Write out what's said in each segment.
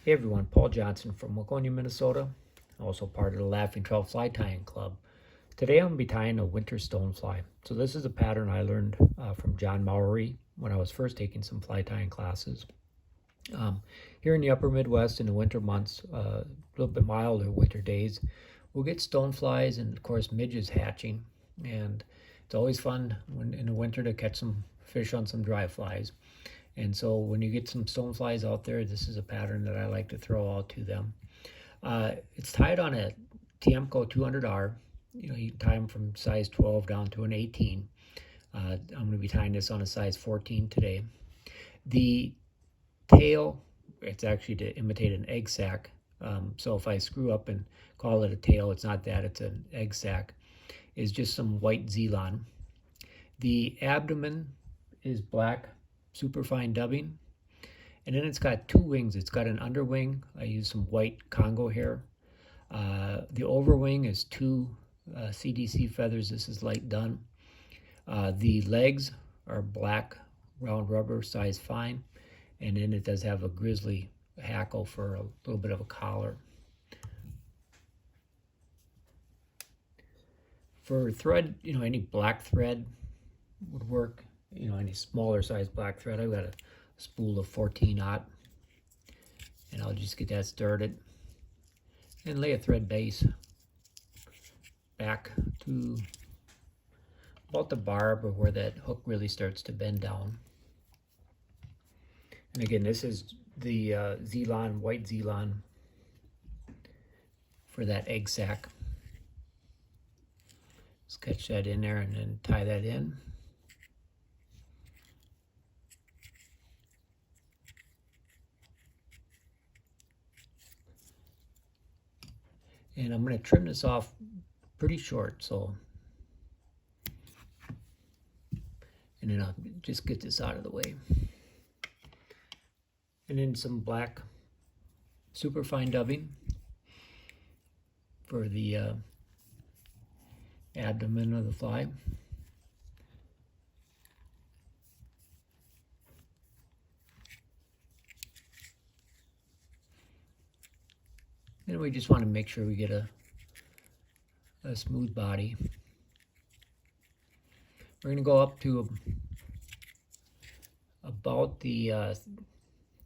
Hey everyone, Paul Johnson from Waconia, Minnesota, also part of the Laughing Trout Fly Tying Club. Today I'm going to be tying a Winter Stonefly. So this is a pattern I learned from John Mowry when I was first taking some fly tying classes. Here in the upper Midwest in the winter months, a little bit milder winter days, we'll get stoneflies and of course midges hatching. And it's always fun in the winter to catch some fish on some dry flies. And so when you get some stoneflies out there, this is a pattern that I like to throw out to them. It's tied on a Tiemco 200R. You can tie them from size 12 down to an 18. I'm going to be tying this on a size 14 today. The tail, it's actually to imitate an egg sac. So if I screw up and call it a tail, it's not that, it's an egg sac, is just some white Zelon. The abdomen is black Superfine dubbing. And then it's got two wings. It's got an underwing. I use some white Congo hair. The overwing is two CDC feathers. This is light done. The legs are black round rubber, size fine. And then it does have a Grizzly hackle for a little bit of a collar. For thread, any black thread would work. Any smaller size black thread. I've got a spool of 14-aught, and I'll just get that started and lay a thread base back to about the barb or where that hook really starts to bend down. And again, this is the Zelon, white Zelon for that egg sac. Sketch that in there and then tie that in. And I'm going to trim this off pretty short, and then I'll just get this out of the way. And then some black superfine dubbing for the abdomen of the fly. And we just want to make sure we get a smooth body. We're going to go up to about the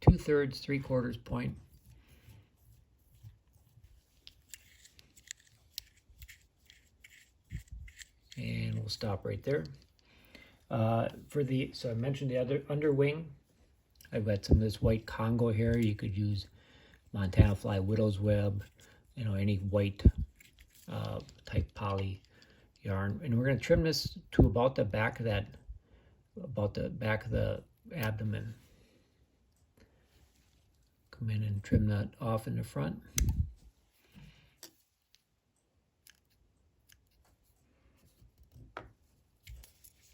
2/3, 3/4 point. And we'll stop right there. So I mentioned the other underwing. I've got some of this white Congo hair. You could use Montana fly widow's web, any white type poly yarn. And we're going to trim this to about the back of the abdomen. Come in and trim that off in the front.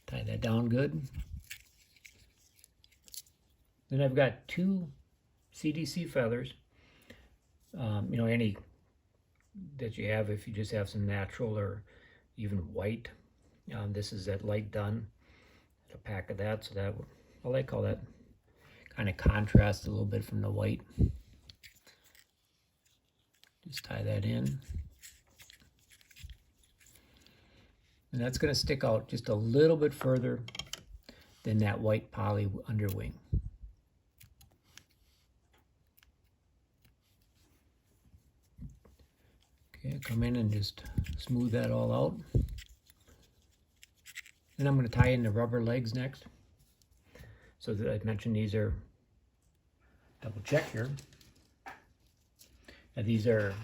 Tie that down good. Then I've got two CDC feathers. Any that you have, if you just have some natural or even white. This is that light done, a pack of that, so that I like how that kind of contrasts a little bit from the white. Just tie that in. And that's going to stick out just a little bit further than that white poly underwing. Okay, come in and just smooth that all out. Then I'm going to tie in the rubber legs next. So that I mentioned these are, double check here. Now these are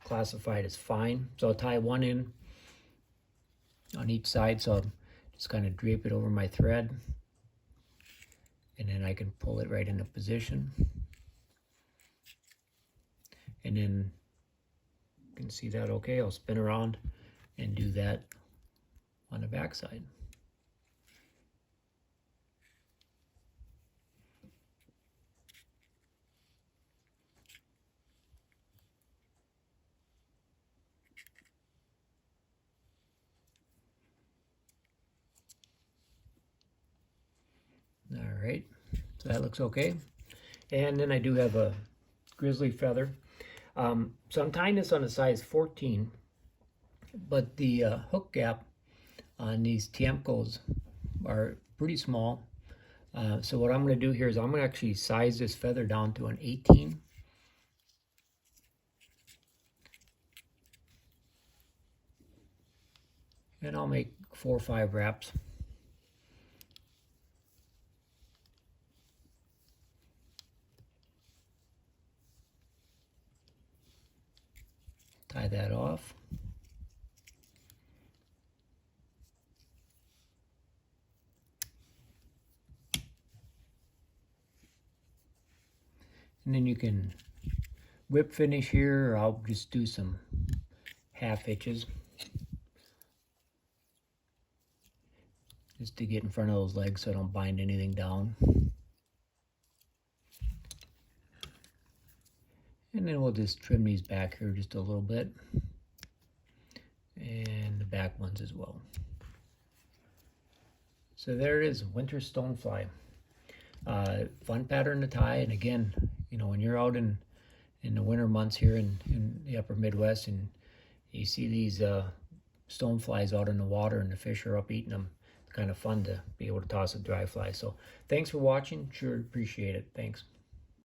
classified as fine. So I'll tie one in on each side. So I'll just kind of drape it over my thread. And then I can pull it right into position. And then you can see that okay. I'll spin around and do that on the back side. All right, so that looks okay. And then I do have a Grizzly feather. So I'm tying this on a size 14, but the hook gap on these Tiemcos are pretty small. So what I'm going to do here is I'm going to actually size this feather down to an 18. And I'll make 4 or 5 wraps. Tie that off. And then you can whip finish here, or I'll just do some half hitches just to get in front of those legs so I don't bind anything down. And then we'll just trim these back here just a little bit, and the back ones as well. So there it is, Winter Stonefly. Fun pattern to tie, and again, you know, when you're out in the winter months here in the upper Midwest and you see these stoneflies out in the water and the fish are up eating them, it's kind of fun to be able to toss a dry fly. So thanks for watching, sure appreciate it. Thanks.